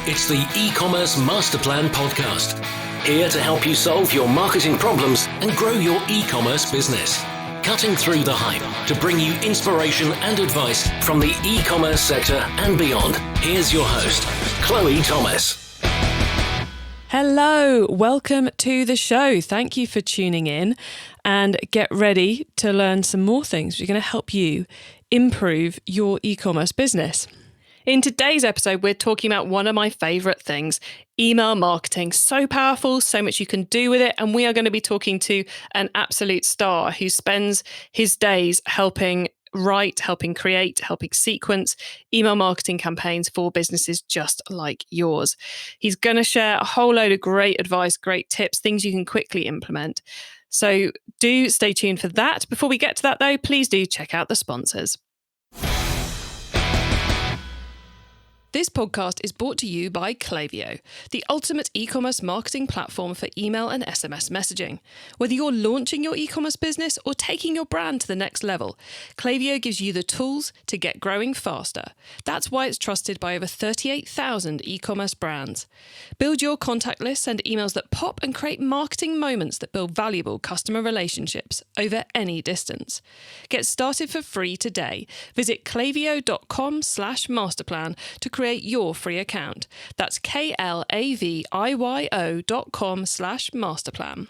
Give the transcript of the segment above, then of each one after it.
It's the E-commerce Master Plan podcast. Here to help you solve your marketing problems and grow your e-commerce business. Cutting through the hype to bring you inspiration and advice from the e-commerce sector and beyond. Here's your host, Chloe Thomas. Hello, welcome to the show. Thank you for tuning in and get ready to learn some more things. We're going to help you improve your e-commerce business. In today's episode, we're talking about one of my favorite things, email marketing. So powerful, so much you can do with it. And we are going to be talking to an absolute star who spends his days helping write, helping create, helping sequence email marketing campaigns for businesses just like yours. He's going to share a whole load of great advice, great tips, things you can quickly implement. So do stay tuned for that. Before we get to that though, please do check out the sponsors. This podcast is brought to you by Klaviyo, the ultimate e-commerce marketing platform for email and SMS messaging. Whether you're launching your e-commerce business or taking your brand to the next level, Klaviyo gives you the tools to get growing faster. That's why it's trusted by over 38,000 e-commerce brands. Build your contact lists and emails that pop and create marketing moments that build valuable customer relationships over any distance. Get started for free today. Visit klaviyo.com/masterplan to create your free account. That's klaviyo.com/masterplan.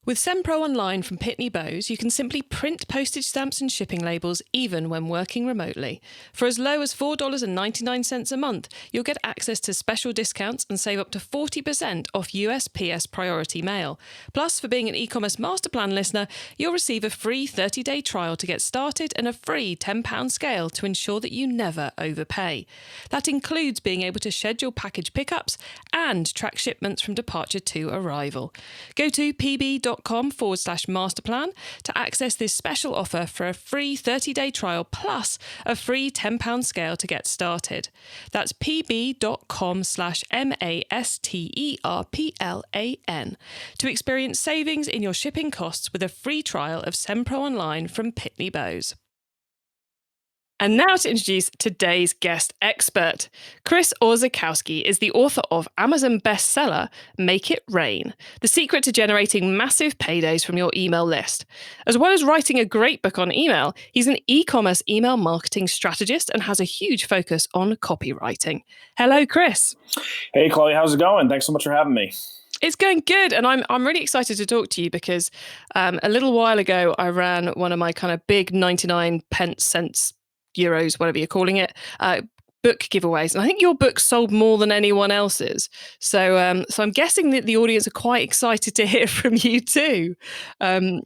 With SendPro Online from Pitney Bowes, you can simply print postage stamps and shipping labels even when working remotely. For as low as $4.99 a month, you'll get access to special discounts and save up to 40% off USPS Priority Mail. Plus, for being an e-commerce master plan listener, you'll receive a free 30-day trial to get started and a free £10 scale to ensure that you never overpay. That includes being able to schedule package pickups and track shipments from departure to arrival. Go to pb.com/masterplan to access this special offer for a free 30-day trial plus a free £10 scale to get started. That's pb.com/masterplan to experience savings in your shipping costs with a free trial of SendPro Online from Pitney Bowes. And now to introduce today's guest expert. Chris Orzechowski is the author of Amazon bestseller, Make It Rain, The Secret to Generating Massive Paydays from Your Email List. As well as writing a great book on email, he's an e-commerce email marketing strategist and has a huge focus on copywriting. Hello, Chris. Hey, Chloe, how's it going? Thanks so much for having me. It's going good, and I'm really excited to talk to you because a little while ago I ran one of my kind of big 99 cents euros, whatever you're calling it, book giveaways. And I think your book sold more than anyone else's. So I'm guessing that the audience are quite excited to hear from you too. So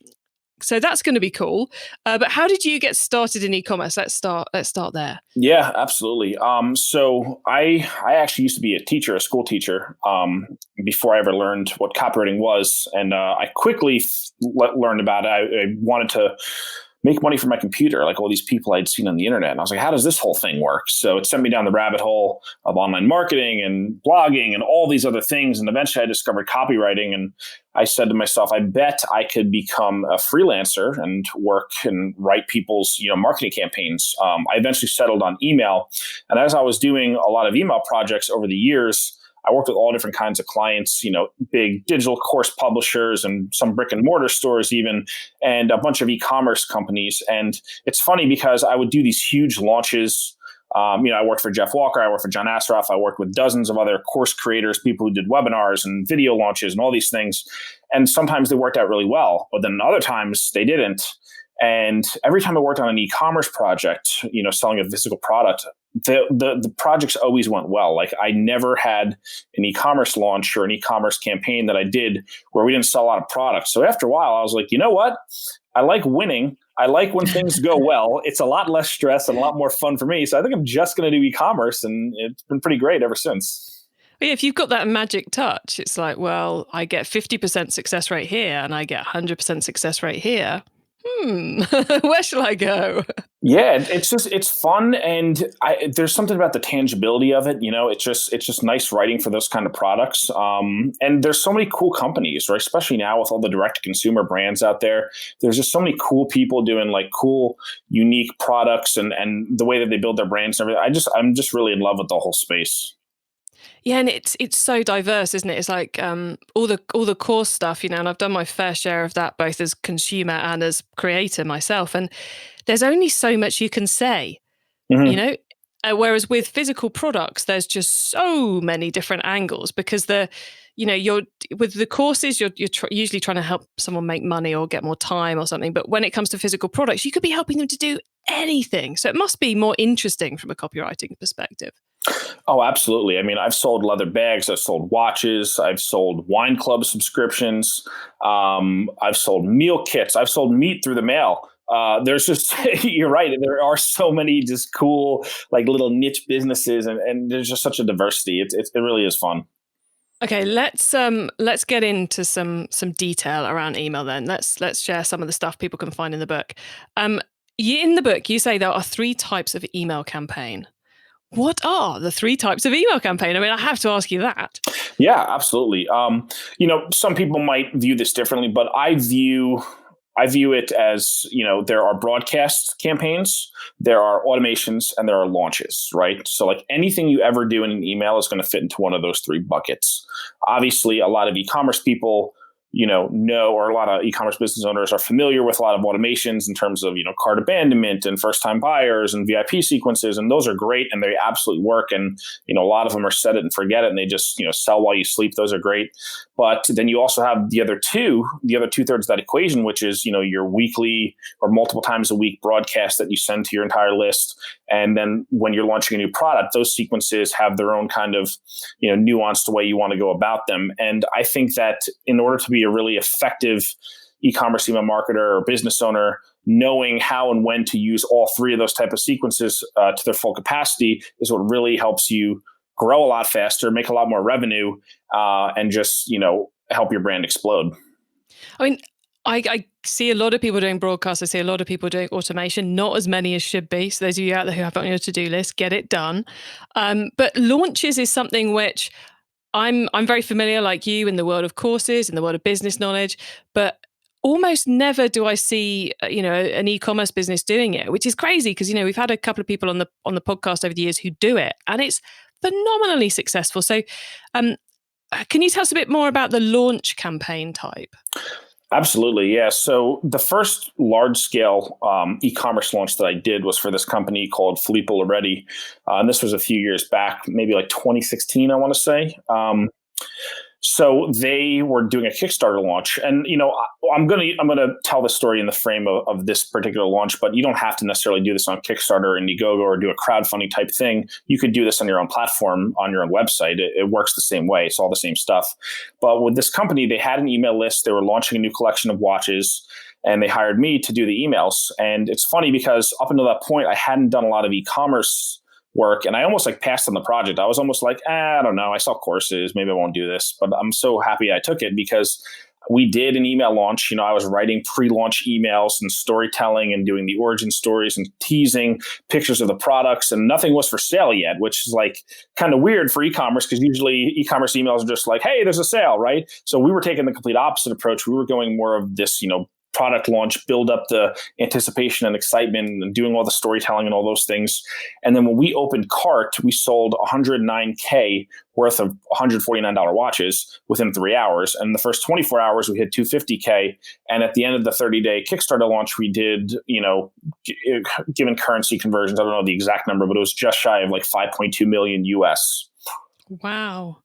that's going to be cool. But how did you get started in e-commerce? Let's start there. Yeah, absolutely. So I actually used to be a school teacher, before I ever learned what copywriting was. And I quickly learned about it. I wanted to make money from my computer, like all these people I'd seen on the internet. And I was like, how does this whole thing work? So it sent me down the rabbit hole of online marketing and blogging and all these other things. And eventually I discovered copywriting. And I said to myself, I bet I could become a freelancer and work and write people's, marketing campaigns. I eventually settled on email. And as I was doing a lot of email projects over the years, I worked with all different kinds of clients, big digital course publishers and some brick and mortar stores even, and a bunch of e-commerce companies. And it's funny because I would do these huge launches. I worked for Jeff Walker, I worked for John Assaraf, I worked with dozens of other course creators, people who did webinars and video launches and all these things. And sometimes they worked out really well, but then other times they didn't. And every time I worked on an e-commerce project, selling a physical product, the projects always went well. Like I never had an e-commerce launch or an e-commerce campaign that I did where we didn't sell a lot of products. So after a while, I was like, you know what? I like winning. I like when things go well. It's a lot less stress and a lot more fun for me. So I think I'm just going to do e-commerce, and it's been pretty great ever since. But if you've got that magic touch, it's like, well, I get 50% success rate here and I get 100% success rate here. Where shall I go? Yeah, it's fun, and there's something about the tangibility of it. It's just nice writing for those kind of products. And there's so many cool companies, right? Especially now with all the direct to consumer brands out there. There's just so many cool people doing like cool, unique products, and the way that they build their brands and everything. I'm just really in love with the whole space. Yeah, and it's so diverse, isn't it? It's like all the course stuff, and I've done my fair share of that both as consumer and as creator myself. And there's only so much you can say, you Mhm. know. Whereas with physical products, there's just so many different angles because you're with the courses, you're usually trying to help someone make money or get more time or something. But when it comes to physical products, you could be helping them to do anything. So it must be more interesting from a copywriting perspective. Oh, absolutely. I mean, I've sold leather bags, I've sold watches, I've sold wine club subscriptions, I've sold meal kits, I've sold meat through the mail. There's just, you're right. There are so many just cool, like little niche businesses, and there's just such a diversity. It really is fun. Okay, let's get into some detail around email then. Let's share some of the stuff people can find in the book. In the book, you say there are three types of email campaign. What are the three types of email campaign? I mean, I have to ask you that. Yeah, absolutely. Some people might view this differently, but I view it as, there are broadcast campaigns, there are automations, and there are launches, right? So like anything you ever do in an email is going to fit into one of those three buckets. Obviously, a lot of e-commerce people, know, or a lot of e-commerce business owners are familiar with a lot of automations in terms of, cart abandonment and first time buyers and VIP sequences. And those are great and they absolutely work. And, a lot of them are set it and forget it and they just, sell while you sleep. Those are great. But then you also have the other two-thirds of that equation, which is, your weekly or multiple times a week broadcast that you send to your entire list. And then when you're launching a new product, those sequences have their own kind of, nuanced way you want to go about them. And I think that in order to be a really effective e-commerce email marketer or business owner, knowing how and when to use all three of those type of sequences to their full capacity is what really helps you grow a lot faster, make a lot more revenue, and just, help your brand explode. I mean, I see a lot of people doing broadcasts. I see a lot of people doing automation, not as many as should be. So those of you out there who have it on your to-do list, get it done. But launches is something which I'm very familiar, like you, in the world of courses, in the world of business knowledge, but almost never do I see an e-commerce business doing it, which is crazy because we've had a couple of people on the podcast over the years who do it, and it's phenomenally successful. So, can you tell us a bit more about the launch campaign type? Absolutely. Yeah. So the first large scale e-commerce launch that I did was for this company called Filippo Loretti. And this was a few years back, maybe like 2016, I want to say. So they were doing a Kickstarter launch, and I'm gonna tell the story in the frame of this particular launch, but you don't have to necessarily do this on Kickstarter or Indiegogo or do a crowdfunding type thing. You could do this on your own platform, on your own website. It works the same way. It's all the same stuff. But with this company, they had an email list. They were launching a new collection of watches, and they hired me to do the emails. And it's funny because up until that point, I hadn't done a lot of e-commerce work. And I almost passed on the project. I was almost like, I don't know. I sell courses. Maybe I won't do this. But I'm so happy I took it because we did an email launch. I was writing pre-launch emails and storytelling and doing the origin stories and teasing pictures of the products, and nothing was for sale yet, which is kind of weird for e-commerce because usually e-commerce emails are just like, hey, there's a sale, right? So we were taking the complete opposite approach. We were going more of this, product launch, build up the anticipation and excitement and doing all the storytelling and all those things. And then when we opened cart, we sold 109K worth of $149 watches within 3 hours. And in the first 24 hours, we hit 250K. And at the end of the 30-day Kickstarter launch, we did, given currency conversions, I don't know the exact number, but it was just shy of 5.2 million US. Wow.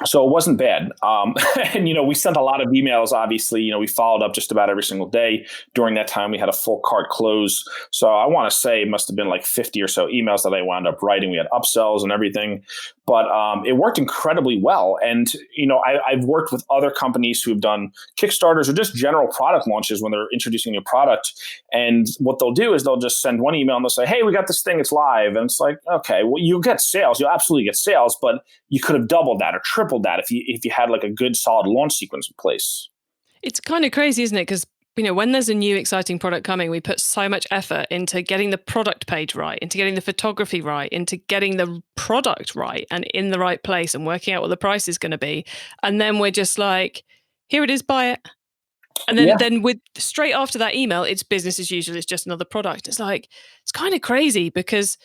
So it wasn't bad. And, we sent a lot of emails, obviously. We followed up just about every single day. During that time, we had a full cart close. So I want to say it must have been 50 or so emails that I wound up writing. We had upsells and everything. But it worked incredibly well. And, I've worked with other companies who've done Kickstarters or just general product launches when they're introducing a new product. And what they'll do is they'll just send one email and they'll say, hey, we got this thing, it's live. And it's like, okay, well, you'll get sales. You'll absolutely get sales, but you could have doubled that or tripled that if you had a good solid launch sequence in place. It's kind of crazy, isn't it? Because when there's a new exciting product coming, we put so much effort into getting the product page right, into getting the photography right, into getting the product right and in the right place and working out what the price is going to be. And then we're just like, here it is, buy it. And then with straight after that email, it's business as usual. It's just another product. It's kind of crazy because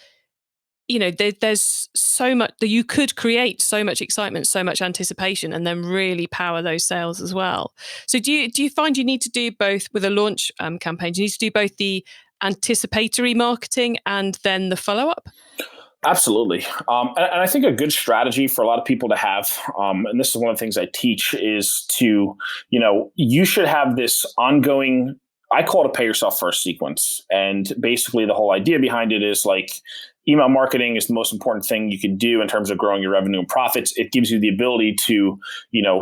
there's so much that you could create, so much excitement, so much anticipation, and then really power those sales as well. So do you find you need to do both with a launch campaign? Do you need to do both the anticipatory marketing and then the follow-up? Absolutely. And I think a good strategy for a lot of people to have, and this is one of the things I teach, is to, you should have this ongoing, I call it a pay yourself first sequence. And basically the whole idea behind it is like, email marketing is the most important thing you can do in terms of growing your revenue and profits. It gives you the ability to,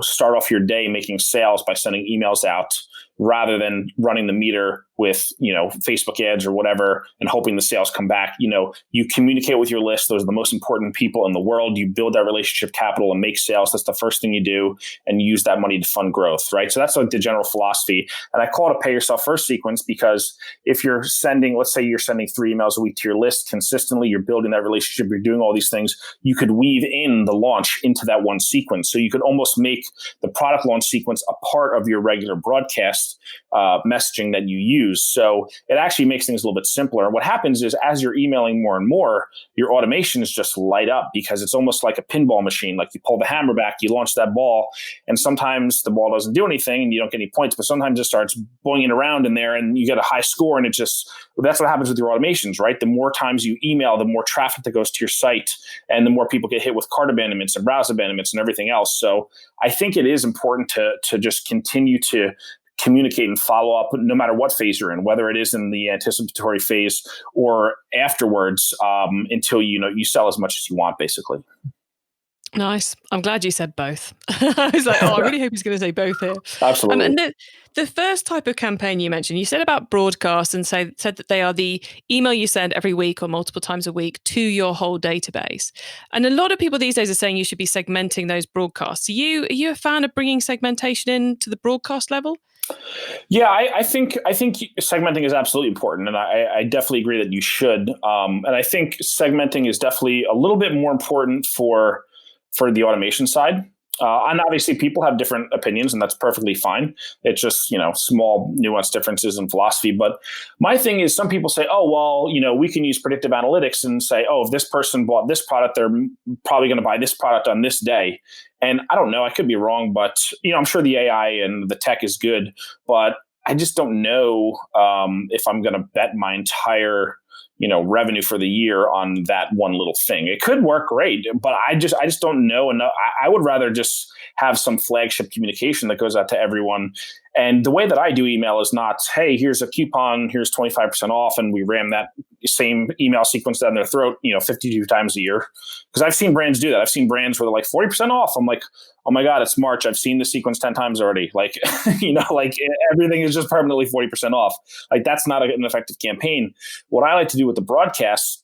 start off your day making sales by sending emails out rather than running the meter with, Facebook ads or whatever and hoping the sales come back. You communicate with your list. Those are the most important people in the world. You build that relationship capital and make sales. That's the first thing you do, and you use that money to fund growth, right? So that's like the general philosophy. And I call it a pay yourself first sequence because if you're sending, let's say you're sending 3 emails a week to your list consistently, you're building that relationship, you're doing all these things, you could weave in the launch into that one sequence. So you could almost make the product launch sequence a part of your regular broadcast messaging that you use. So it actually makes things a little bit simpler. What happens is as you're emailing more and more, your automations just light up because it's almost like a pinball machine. Like you pull the hammer back, you launch that ball, and sometimes the ball doesn't do anything and you don't get any points, but sometimes it starts boinging around in there and you get a high score, and that's what happens with your automations, right? The more times you email, the more traffic that goes to your site, and the more people get hit with cart abandonments and browse abandonments and everything else. So I think it is important to just continue to communicate and follow up no matter what phase you're in, whether it is in the anticipatory phase or afterwards, until you sell as much as you want, basically. Nice. I'm glad you said both. I was like, I really hope he's going to say both here. Absolutely. And the first type of campaign you mentioned, you said about broadcasts and said that they are the email you send every week or multiple times a week to your whole database. And a lot of people these days are saying you should be segmenting those broadcasts. Are you a fan of bringing segmentation in to the broadcast level? Yeah, I think segmenting is absolutely important, and I definitely agree that you should. And I think segmenting is definitely a little bit more important for the automation side. And obviously, people have different opinions, and that's perfectly fine. It's just small nuanced differences in philosophy. But my thing is, some people say, "Oh, well, we can use predictive analytics and say, oh, if this person bought this product, they're probably going to buy this product on this day." And I don't know, I could be wrong, but I'm sure the AI and the tech is good, but I just don't know if I'm going to bet my entire revenue for the year on that one little thing. It could work great, but I just don't know enough. I would rather just have some flagship communication that goes out to everyone. And the way that I do email is not, hey, here's a coupon, here's 25% off, and we ram that same email sequence down their throat, 52 times a year. Because I've seen brands do that. I've seen brands where they're like 40% off. I'm like, oh my God, it's March. I've seen the sequence 10 times already. Like, like everything is just permanently 40% off. Like that's not an effective campaign. What I like to do with the broadcasts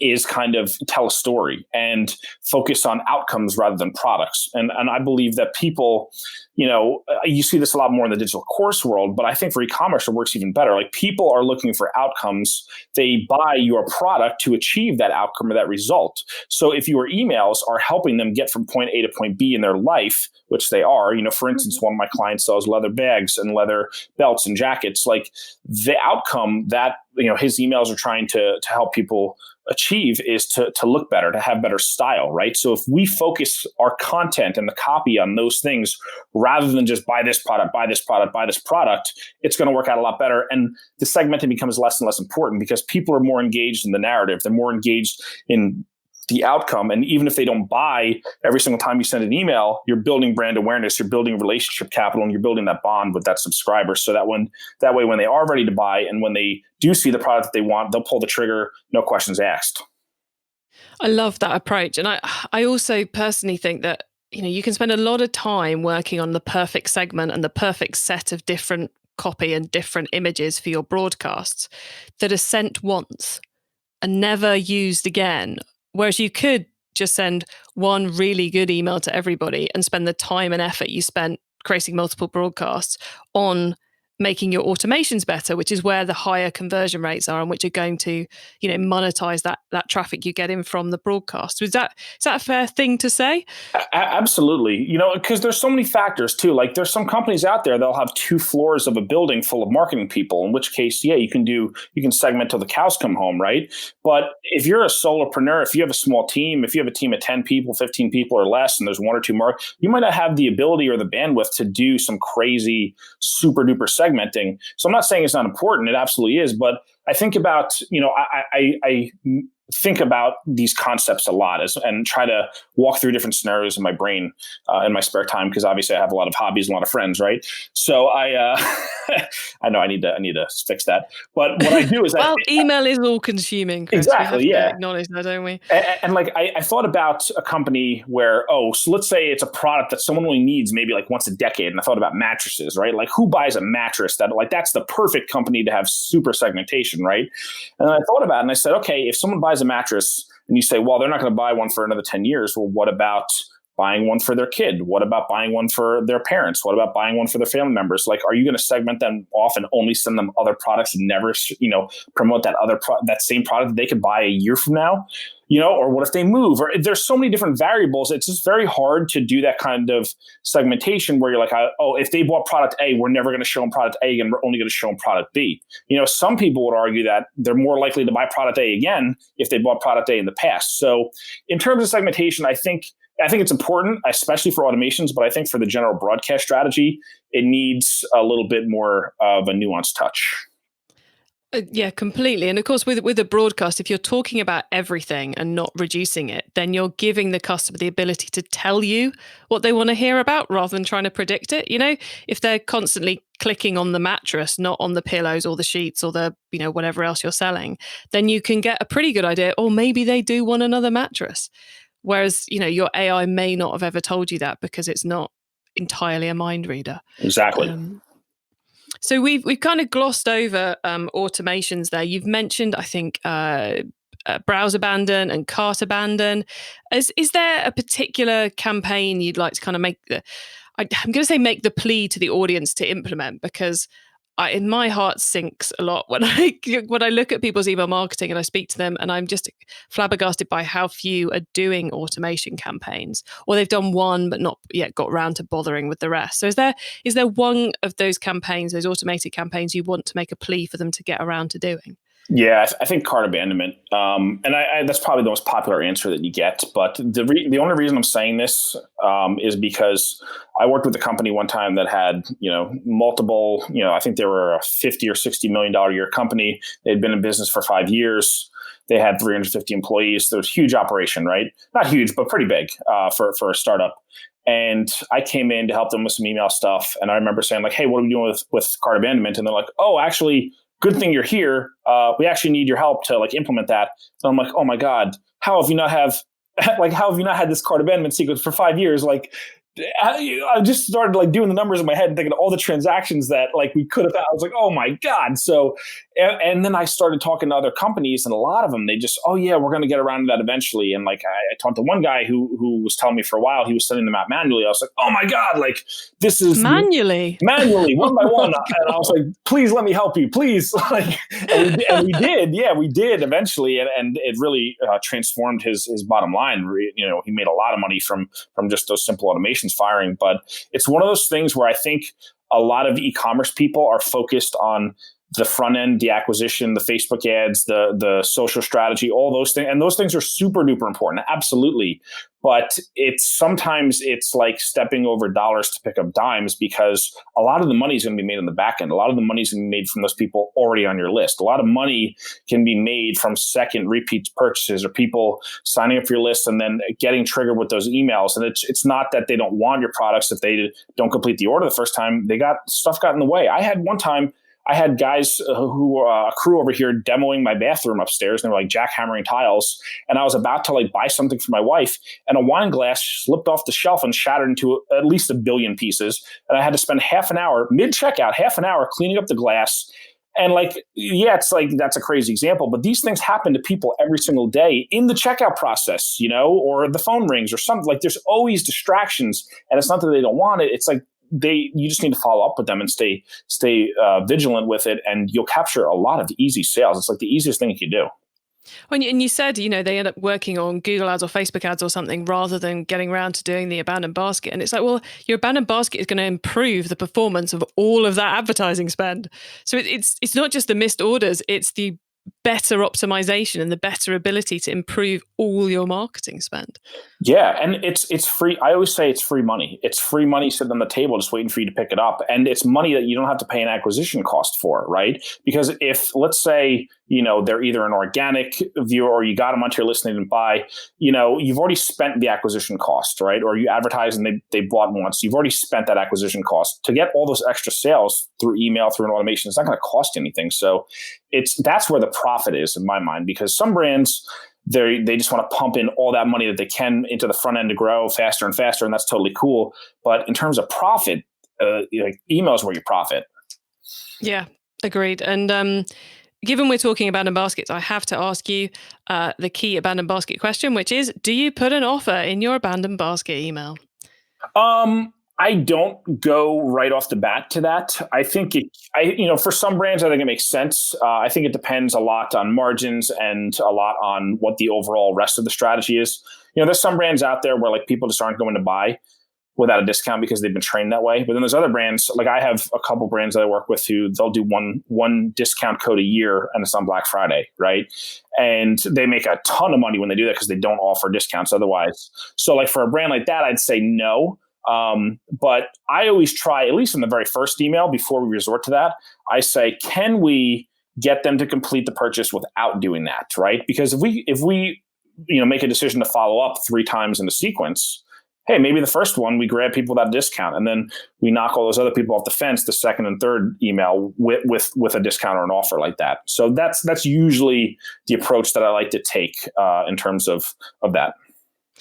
is kind of tell a story and focus on outcomes rather than products. And I believe that people, you see this a lot more in the digital course world, but I think for e-commerce, it works even better. Like people are looking for outcomes. They buy your product to achieve that outcome or that result. So if your emails are helping them get from point A to point B in their life, which they are, for instance, one of my clients sells leather bags and leather belts and jackets, like the outcome that, his emails are trying to help people achieve is to look better, to have better style, right? So if we focus our content and the copy on those things rather than just buy this product, buy this product, buy this product, it's going to work out a lot better. And the segmenting becomes less and less important because people are more engaged in the narrative. They're more engaged in the outcome. And even if they don't buy every single time you send an email, you're building brand awareness, you're building relationship capital, and you're building that bond with that subscriber. So that way, when they are ready to buy and when they do see the product that they want, they'll pull the trigger, no questions asked. I love that approach. And I also personally think that, you can spend a lot of time working on the perfect segment and the perfect set of different copy and different images for your broadcasts that are sent once and never used again. Whereas you could just send one really good email to everybody and spend the time and effort you spent creating multiple broadcasts on making your automations better, which is where the higher conversion rates are and which are going to, monetize that traffic you get in from the broadcast. Is that a fair thing to say? Absolutely. Because there's so many factors too. Like there's some companies out there, they'll have 2 floors of a building full of marketing people, in which case, yeah, you can segment till the cows come home, right? But if you're a solopreneur, if you have a small team, if you have a team of 10 people, 15 people or less, and there's 1 or 2 you might not have the ability or the bandwidth to do some crazy super duper segmenting. So I'm not saying it's not important. It absolutely is. But I think about, I think about these concepts a lot and try to walk through different scenarios in my brain in my spare time, because obviously I have a lot of hobbies and a lot of friends, right? So I know I need to fix that. But what I do is email is all consuming, Chris. Exactly, we have yeah. to acknowledge that, don't we? And like I thought about a company where, so let's say it's a product that someone only needs maybe like once a decade, and I thought about mattresses, right? Like who buys a mattress that's the perfect company to have super segmentation, right? And then I thought about it and I said, okay, if someone buys a mattress and you say, well, they're not going to buy one for another 10 years. Well, what about buying one for their kid? What about buying one for their parents? What about buying one for their family members? Like, are you going to segment them off and only send them other products and never, promote that that same product that they could buy a year from now? Or what if they move? Or there's so many different variables. It's just very hard to do that kind of segmentation where you're like, if they bought product A, we're never going to show them product A again. We're only going to show them product B. Some people would argue that they're more likely to buy product A again if they bought product A in the past. So in terms of segmentation, I think it's important, especially for automations, but I think for the general broadcast strategy, it needs a little bit more of a nuanced touch. Yeah, completely. And of course, with a broadcast, if you're talking about everything and not reducing it, then you're giving the customer the ability to tell you what they want to hear about rather than trying to predict it. If they're constantly clicking on the mattress, not on the pillows or the sheets or the, whatever else you're selling, then you can get a pretty good idea, or maybe they do want another mattress. Whereas, your AI may not have ever told you that because it's not entirely a mind reader. Exactly. So we've kind of glossed over automations there. You've mentioned, I think, browse abandon and cart abandon. Is there a particular campaign you'd like to kind of make I'm going to say make the plea to the audience to implement? Because in my heart sinks a lot when I look at people's email marketing and I speak to them, and I'm just flabbergasted by how few are doing automation campaigns, or they've done one but not yet got around to bothering with the rest. So is there one of those campaigns, those automated campaigns, you want to make a plea for them to get around to doing? Yeah, I think cart abandonment, and that's probably the most popular answer that you get. But the only reason I'm saying this is because I worked with a company one time that had multiple, I think they were a $50 or $60 million a year company. They'd been in business for 5 years. They had 350 employees. There was a huge operation, right? Not huge, but pretty big for a startup. And I came in to help them with some email stuff. And I remember saying like, hey, what are we doing with cart abandonment? And they're like, oh, actually, good thing you're here. We actually need your help to implement that. So I'm like, oh my God, how have you not had this cart abandonment sequence for 5 years? I just started doing the numbers in my head and thinking all the transactions that we could have had. I was like, oh my God. So, and then I started talking to other companies, and a lot of them, they just, oh yeah, we're going to get around to that eventually. And I talked to one guy who was telling me for a while, he was sending them out manually. I was like, oh my God, this is manually one by one. And I was like, please let me help you, please. And we did. Yeah, we did eventually. And it really transformed his bottom line. He made a lot of money from just those simple automations firing. But it's one of those things where I think a lot of e-commerce people are focused on the front end, the acquisition, the Facebook ads, the social strategy, all those things. And those things are super duper important. Absolutely. But sometimes it's like stepping over dollars to pick up dimes, because a lot of the money is going to be made on the back end. A lot of the money is going to be made from those people already on your list. A lot of money can be made from second repeat purchases or people signing up for your list and then getting triggered with those emails. And it's not that they don't want your products. If they don't complete the order the first time, stuff got in the way. I had one time, I had guys who were a crew over here demoing my bathroom upstairs, and they were jackhammering tiles. And I was about to buy something for my wife, and a wine glass slipped off the shelf and shattered into at least 1 billion pieces. And I had to spend half an hour mid-checkout, cleaning up the glass. And that's a crazy example, but these things happen to people every single day in the checkout process, or the phone rings or something. There's always distractions, and it's not that they don't want it. It's you just need to follow up with them and stay vigilant with it, and you'll capture a lot of easy sales. It's like the easiest thing you can do. And you said, they end up working on Google ads or Facebook ads or something rather than getting around to doing the abandoned basket. And it's like, well, your abandoned basket is going to improve the performance of all of that advertising spend. So it's not just the missed orders, it's the better optimization and the better ability to improve all your marketing spend. Yeah, and it's free. I always say it's free money. It's free money sitting on the table just waiting for you to pick it up. And it's money that you don't have to pay an acquisition cost for, right? Because if, let's say, they're either an organic viewer or you got them onto your list and they didn't buy, you've already spent the acquisition cost, right? Or you advertise and they bought once. You've already spent that acquisition cost. To get all those extra sales through email, through an automation, it's not going to cost you anything. So that's where the profit is in my mind, because some brands, they just want to pump in all that money that they can into the front end to grow faster and faster, and that's totally cool. But in terms of profit, email is where you profit. Yeah, agreed. And given we're talking abandoned baskets, I have to ask you the key abandoned basket question, which is, do you put an offer in your abandoned basket email? I don't go right off the bat to that. I think for some brands, I think it makes sense. I think it depends a lot on margins and a lot on what the overall rest of the strategy is. There's some brands out there where people just aren't going to buy without a discount because they've been trained that way. But then there's other brands, like I have a couple brands that I work with who they'll do one discount code a year, and it's on Black Friday, right? And they make a ton of money when they do that because they don't offer discounts otherwise. So for a brand like that, I'd say no. But I always try, at least in the very first email before we resort to that, I say, can we get them to complete the purchase without doing that, right? Because if we make a decision to follow up 3 times in a sequence, hey, maybe the first one we grab people without a discount, and then we knock all those other people off the fence the second and third email with a discount or an offer like that. So that's usually the approach that I like to take in terms of that.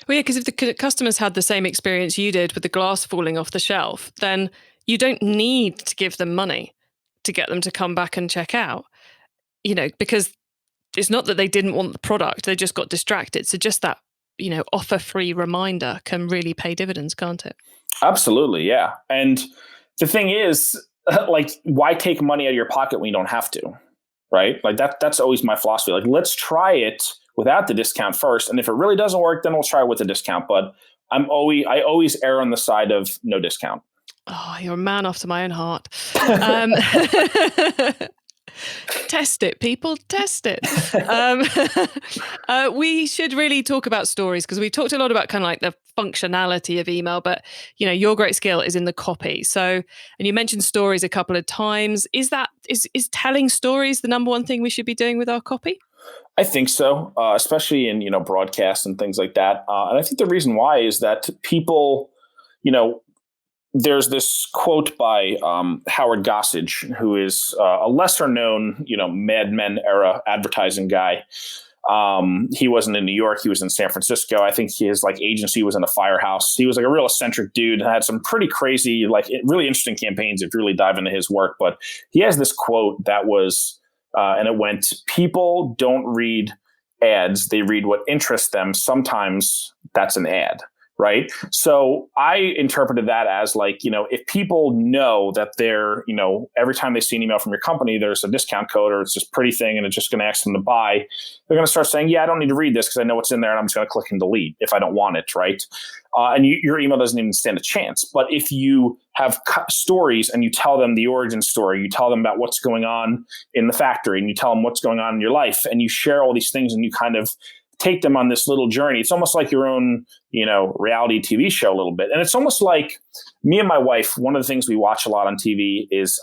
Well, yeah, because if the customers had the same experience you did with the glass falling off the shelf, then you don't need to give them money to get them to come back and check out, because it's not that they didn't want the product, they just got distracted. So just that, offer-free reminder can really pay dividends, can't it? Absolutely, yeah. And the thing is, why take money out of your pocket when you don't have to, right? That's always my philosophy. Let's try it without the discount first. And if it really doesn't work, then we'll try with the discount. But I always err on the side of no discount. Oh, you're a man after my own heart. Test it, people, test it. We should really talk about stories, because we talked a lot about kind of the functionality of email, but your great skill is in the copy. So, and you mentioned stories a couple of times. Is telling stories the number one thing we should be doing with our copy? I think so, especially in broadcasts and things like that. And I think the reason why is that people, there's this quote by Howard Gossage, who is a lesser known, Mad Men era advertising guy. He wasn't in New York. He was in San Francisco. I think his agency was in a firehouse. He was a real eccentric dude and had some pretty crazy, really interesting campaigns if you really dive into his work. But he has this quote that was, and it went, people don't read ads. They read what interests them. Sometimes that's an ad. Right. So I interpreted that as if people know that they're, every time they see an email from your company, there's a discount code or it's this pretty thing and it's just going to ask them to buy, they're going to start saying, yeah, I don't need to read this because I know what's in there and I'm just going to click and delete if I don't want it. Right. And your email doesn't even stand a chance. But if you have stories and you tell them the origin story, you tell them about what's going on in the factory and you tell them what's going on in your life and you share all these things and you kind of take them on this little journey. It's almost like your own, reality TV show a little bit. And it's almost like me and my wife, one of the things we watch a lot on TV is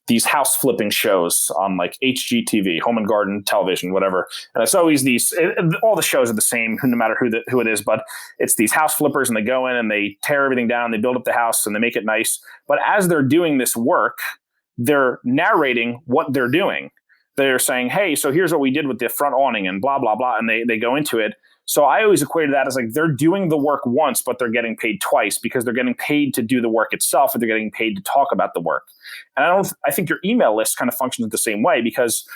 these house flipping shows on HGTV, Home and Garden Television, whatever. And it's always all the shows are the same, no matter who it is, but it's these house flippers and they go in and they tear everything down, they build up the house and they make it nice. But as they're doing this work, they're narrating what they're doing. They're saying, hey, so here's what we did with the front awning and blah, blah, blah. And they go into it. So I always equated that as they're doing the work once, but they're getting paid twice because they're getting paid to do the work itself and they're getting paid to talk about the work. And I think your email list kind of functions the same way because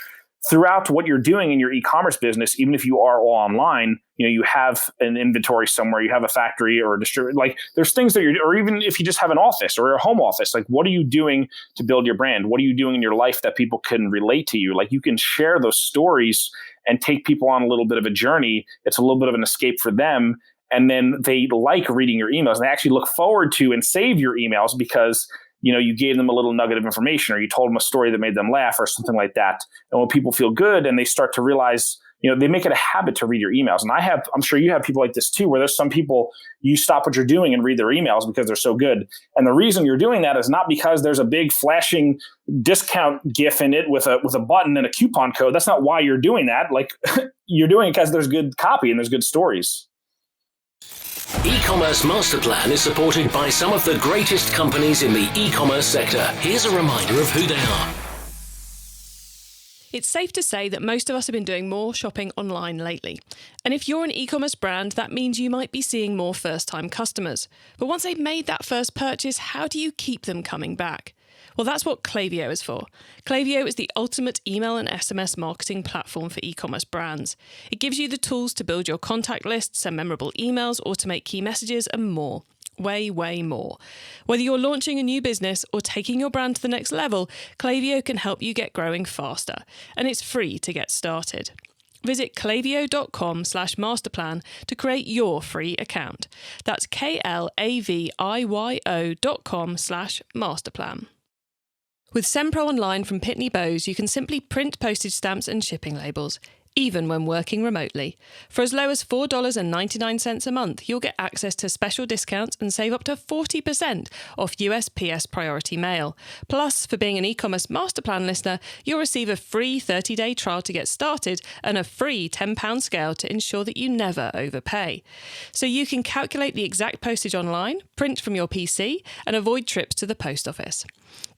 throughout what you're doing in your e-commerce business, even if you are all online, you have an inventory somewhere, you have a factory or a distributor, like there's things that or even if you just have an office or a home office, like what are you doing to build your brand? What are you doing in your life that people can relate to you? Like you can share those stories and take people on a little bit of a journey. It's a little bit of an escape for them. And then they like reading your emails and they actually look forward to and save your emails because you gave them a little nugget of information or you told them a story that made them laugh or something like that. And when people feel good and they start to realize, they make it a habit to read your emails. And I'm sure you have people like this too, where there's some people you stop what you're doing and read their emails because they're so good. And the reason you're doing that is not because there's a big flashing discount GIF in it with a button and a coupon code. That's not why you're doing that. Like you're doing it because there's good copy and there's good stories. E-commerce Master Plan is supported by some of the greatest companies in the e-commerce sector. Here's a reminder of who they are. It's safe to say that most of us have been doing more shopping online lately. And if you're an e-commerce brand, that means you might be seeing more first-time customers. But once they've made that first purchase, how do you keep them coming back? Well, that's what Klaviyo is for. Klaviyo is the ultimate email and SMS marketing platform for e-commerce brands. It gives you the tools to build your contact list, send memorable emails, automate key messages, and more. Way, way more. Whether you're launching a new business or taking your brand to the next level, Klaviyo can help you get growing faster. And it's free to get started. Visit klaviyo.com/masterplan to create your free account. That's klaviyo.com/masterplan. With SendPro Online from Pitney Bowes, you can simply print postage stamps and shipping labels, even when working remotely. For as low as $4.99 a month, you'll get access to special discounts and save up to 40% off USPS Priority Mail. Plus, for being an e-commerce master plan listener, you'll receive a free 30-day trial to get started and a free £10 scale to ensure that you never overpay. So you can calculate the exact postage online, print from your PC, and avoid trips to the post office.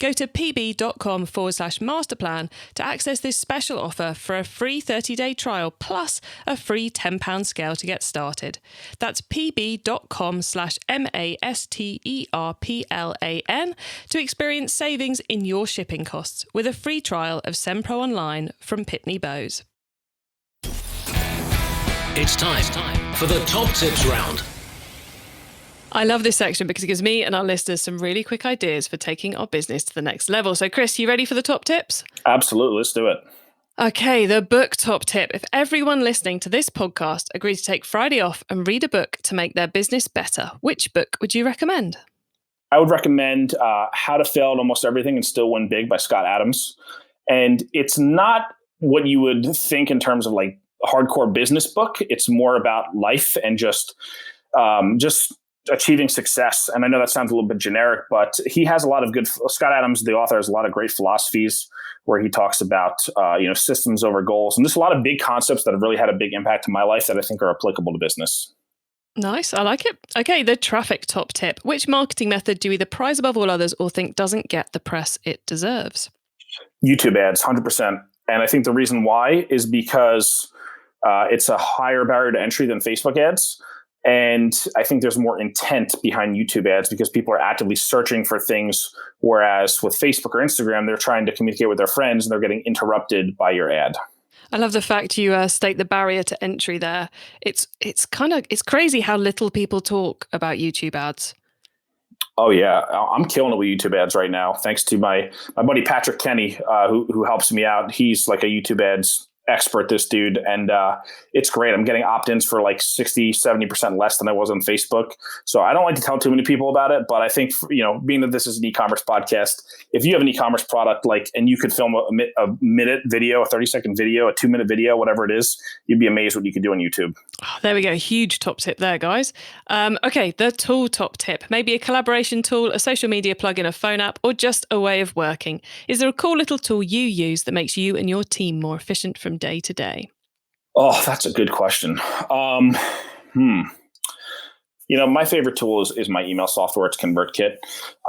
Go to pb.com/masterplan to access this special offer for a free 30-day trial plus a free £10 scale to get started. That's pb.com/masterplan to experience savings in your shipping costs with a free trial of SendPro Online from Pitney Bowes. It's time for the top tips round. I love this section because it gives me and our listeners some really quick ideas for taking our business to the next level. So, Chris, you ready for the top tips? Absolutely. Let's do it. Okay, the book top tip. If everyone listening to this podcast agreed to take Friday off and read a book to make their business better, which book would you recommend? I would recommend How to Fail at Almost Everything and Still Win Big by Scott Adams. And it's not what you would think in terms of like a hardcore business book. It's more about life and just achieving success. And I know that sounds a little bit generic, but he has a lot of good, Scott Adams, the author, has a lot of great philosophies where he talks about, systems over goals. And there's a lot of big concepts that have really had a big impact in my life that I think are applicable to business. Nice. I like it. Okay. The traffic top tip. Which marketing method do you either prize above all others or think doesn't get the press it deserves? YouTube ads, 100%. And I think the reason why is because it's a higher barrier to entry than Facebook ads. And I think there's more intent behind YouTube ads because people are actively searching for things, whereas with Facebook or Instagram, they're trying to communicate with their friends and they're getting interrupted by your ad. I love the fact you state the barrier to entry there. It's crazy how little people talk about YouTube ads. Oh yeah, I'm killing it with YouTube ads right now. Thanks to my buddy Patrick Kenny, who helps me out. He's like a YouTube ads expert, this dude, and it's great. I'm getting opt-ins for like 60-70% less than I was on Facebook. So I don't like to tell too many people about it, but I think, being that this is an e-commerce podcast, if you have an e-commerce product, and you could film a minute video, a 30-second video, a 2-minute video, whatever it is, you'd be amazed what you could do on YouTube. Oh, there we go. Huge top tip there, guys. Okay, the tool top tip. Maybe a collaboration tool, a social media plugin, a phone app, or just a way of working. Is there a cool little tool you use that makes you and your team more efficient from day to day? Oh, that's a good question. My favorite tool is my email software. It's ConvertKit.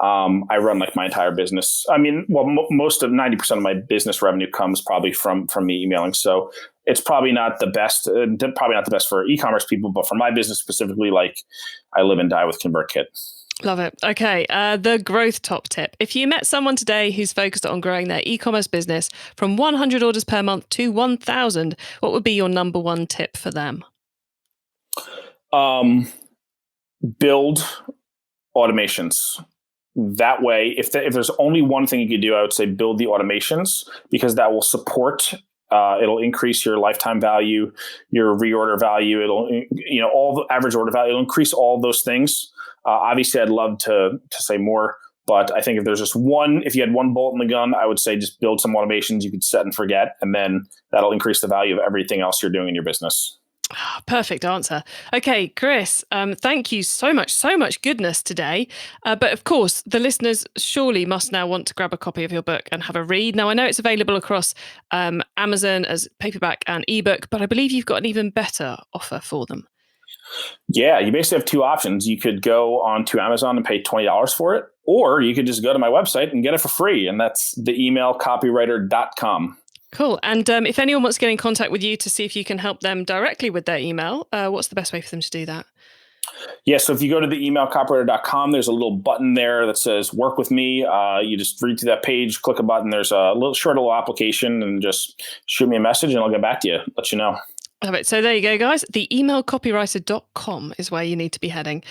I run like my entire business. I mean, most of 90% of my business revenue comes probably from me emailing. So it's probably not the best. Probably not the best for e-commerce people, but for my business specifically, like I live and die with ConvertKit. Love it. Okay. The growth top tip. If you met someone today who's focused on growing their e-commerce business from 100 orders per month to 1,000, what would be your number one tip for them? Build automations. That way, if there's only one thing you could do, I would say build the automations, because that will support. It'll increase your lifetime value, your reorder value. It'll, all the average order value. It'll increase all those things. Obviously, I'd love to say more, but I think if there's just one, if you had one bullet in the gun, I would say just build some automations you could set and forget, and then that'll increase the value of everything else you're doing in your business. Perfect answer. Okay, Chris, thank you so much goodness today. But of course, the listeners surely must now want to grab a copy of your book and have a read. Now, I know it's available across Amazon as paperback and ebook, but I believe you've got an even better offer for them. Yeah, you basically have two options. You could go onto Amazon and pay $20 for it, or you could just go to my website and get it for free. And that's theemailcopywriter.com. Cool. And if anyone wants to get in contact with you to see if you can help them directly with their email, what's the best way for them to do that? Yeah, so if you go to theemailcopywriter.com, there's a little button there that says work with me. You just read through that page, click a button. There's a little application, and just shoot me a message and I'll get back to you, let you know. All right, so there you go, guys. Theemailcopywriter.com is where you need to be heading.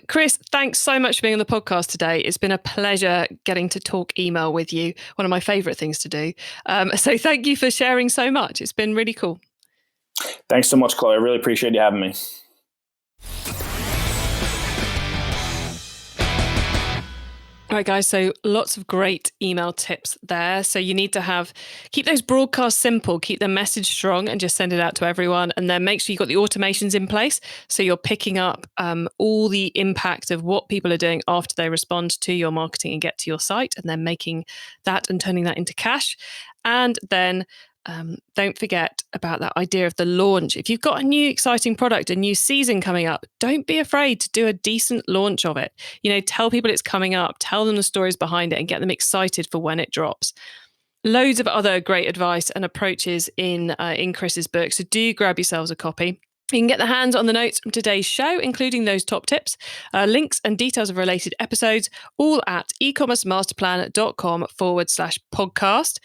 Chris, thanks so much for being on the podcast today. It's been a pleasure getting to talk email with you, one of my favorite things to do. So thank you for sharing so much. It's been really cool. Thanks so much, Chloe. I really appreciate you having me. All right, guys, so lots of great email tips there. So you need to keep those broadcasts simple, keep the message strong, and just send it out to everyone. And then make sure you've got the automations in place, so you're picking up all the impact of what people are doing after they respond to your marketing and get to your site, and then making that and turning that into cash. And then don't forget about that idea of the launch. If you've got a new exciting product, a new season coming up, don't be afraid to do a decent launch of it. Tell people it's coming up, tell them the stories behind it, and get them excited for when it drops. Loads of other great advice and approaches in Chris's book, so do grab yourselves a copy. You can get the hands on the notes from today's show, including those top tips, links and details of related episodes, all at ecommercemasterplan.com/podcast.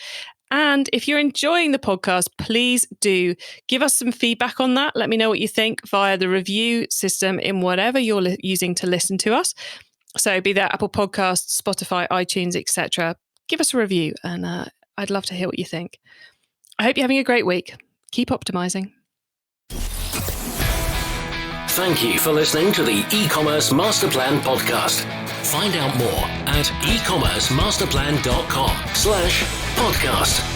And if you're enjoying the podcast, please do give us some feedback on that. Let me know what you think via the review system in whatever you're using to listen to us. So be that Apple Podcasts, Spotify, iTunes, etc. Give us a review, and I'd love to hear what you think. I hope you're having a great week. Keep optimizing. Thank you for listening to the E-Commerce Master Plan podcast. Find out more at ecommercemasterplan.com/podcast.